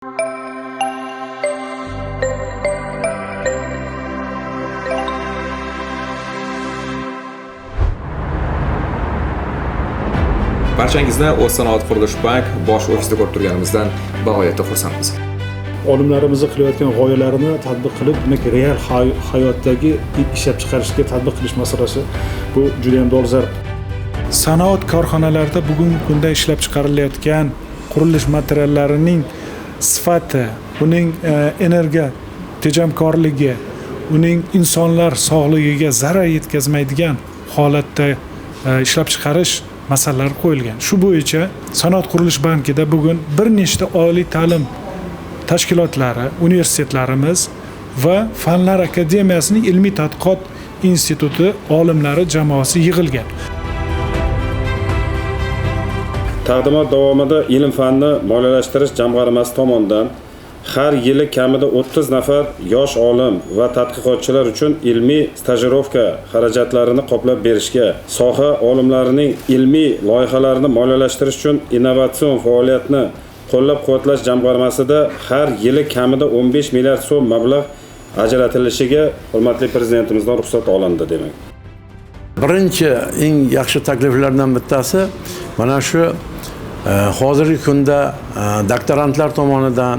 Barchangizni O'zsanoat qurilish bank bosh ofisida ko'rib turganimizdan bag'oyatda xursandmiz. Olimlarimiz qilayotgan g'oyalarini tatbiq qilib, demak real hayotdagi ishlab chiqarishga tatbiq qilish masalasi bu juda ham dolzarb. Sanoat korxonalarida bugungi kunda ishlab chiqarilayotgan qurilish materiallarining sifati, uning energiya tejamkorligi, uning insonlar sog'lig'iga zarar yetkazmaydigan holatda ishlab chiqarish masalalari qo'yilgan. Shu bo'yicha Sanoat qurilish bankida bugun bir nechta oliy ta'lim tashkilotlari, universitetlarimiz va Fanlar akademiyasining ilmiy tadqiqot instituti olimlari jamoasi yig'ilgan. Taqdimot davomida ilm-fanni moliyalashtirish jamg'armasi tomonidan har yili kamida 30 nafar yosh olim va tadqiqotchilar uchun ilmiy stajirovka xarajatlarini qoplab berishga, soha olimlarining ilmiy loyihalarini moliyalashtirish uchun innovatsion faoliyatni qo'llab-quvvatlash jamg'armasida har yili kamida 15 milliard so'm mablag' ajratilishiga hurmatli prezidentimizdan ruxsat olindi demak. Birinchi eng yaxshi takliflardan bittasi mana shu hozirgi kunda doktorantlar tomonidan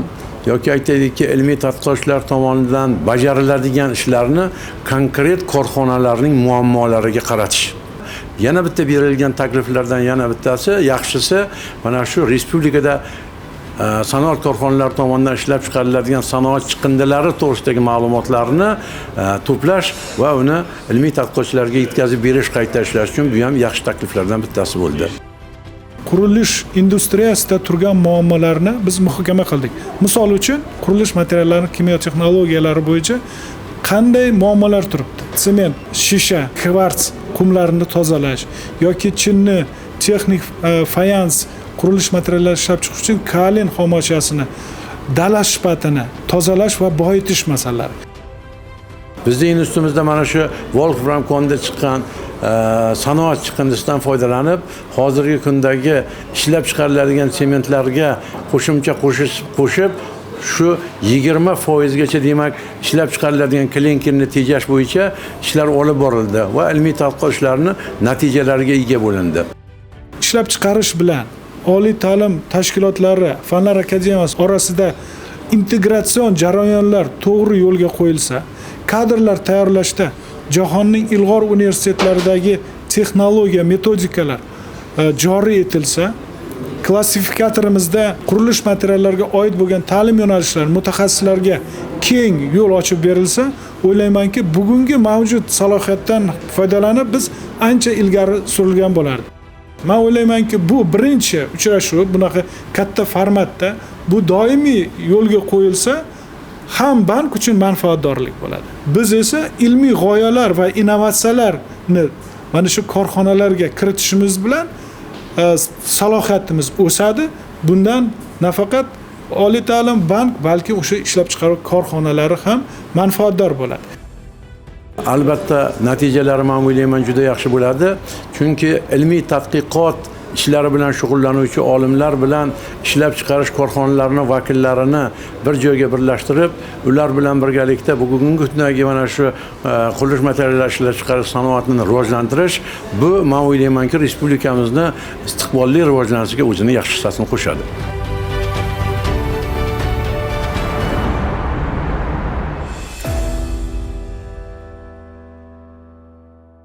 yoki aytaylikki ilmiy tadqiqotchilar tomonidan bajariladigan ishlarni konkret korxonalarning muammolariga qaratish. Yana bitta berilgan takliflardan yana bittasi, yaxshisi mana shu respublikada sanoat korxonalari tomonidan ishlab chiqariladigan sanoat chiqindilari to'g'risidagi ma'lumotlarni to'plash va uni ilmiy tadqiqotchilarga yetkazib berish, qayta ishlash uchun bu ham yaxshi takliflardan bittasi bo'ldi. Qurilish industriyasida turgan muammolarni biz muhokama qildik. Misol uchun, qurilish materiallari kimyo texnologiyalari bo'yicha qanday muammolar turibdi? Sement, shisha, kvarts qumlarini tozalash yoki chinni, texnik fayans qurilish materiallari ishlab chiqish uchun kalin xomoshasini, dala shpatini tozalash va boyitish masalalari. Bizning institutimizda mana shu Wolfram konda chiqqan sanoat chiqindisidan foydalanib, hozirgi kundagi ishlab chiqariladigan sementlarga qo'shimcha qo'shib shu 20% gacha demak ishlab chiqariladigan klinkerni tejash bo'yicha ishlar olib borildi va ilmiy tadqiqot ishlarining natijalariga ega bo'lindi. Ishlab chiqarish bilan oliy ta'lim tashkilotlari, Fanlar akademiyasi orasida integratsion jarayonlar to'g'ri yo'lga qo'yilsa, kadrlar tayyorlashda jahonning ilg'or universitetlaridagi texnologiya, metodikalar joriy etilsa, klassifikatorimizda qurilish materiallariga oid bo'lgan ta'lim yo'nalishlari mutaxassislarga keng yo'l ochib berilsa, o'ylaymanki, bugungi mavjud salohiyatdan foydalanib biz ancha ilgari surilgan bo'lardi. Men o'ylaymanki, bu birinchi uchrashuv bunaqa katta formatda bu doimiy yo'lga qo'yilsa, ham bank uchun manfaatdorlik bo'ladi. Biz esa ilmiy g'oyalar va innovatsiyalarni mana shu korxonalarga kiritishimiz bilan salohiyatimiz o'sadi. Bundan nafaqat oliy ta'lim bank, balki o'sha ishlab chiqaruv korxonalari ham manfaatdor bo'ladi. Albatta natijalari men o'ylayman juda yaxshi bo'ladi. Chunki ilmiy tadqiqot ishlari bilan shug'ullanuvchi olimlar bilan ishlab chiqarish korxonalarining vakillarini bir joyga birlashtirib, ular bilan birgalikda bugungi kundagi mana shu qurilish materiallari ishlab chiqarish sanoatini rivojlantirish, bu men o'ylaymanki respublikamizning istiqbolli rivojlanishiga o'zining yaxshi hissasini qo'shadi.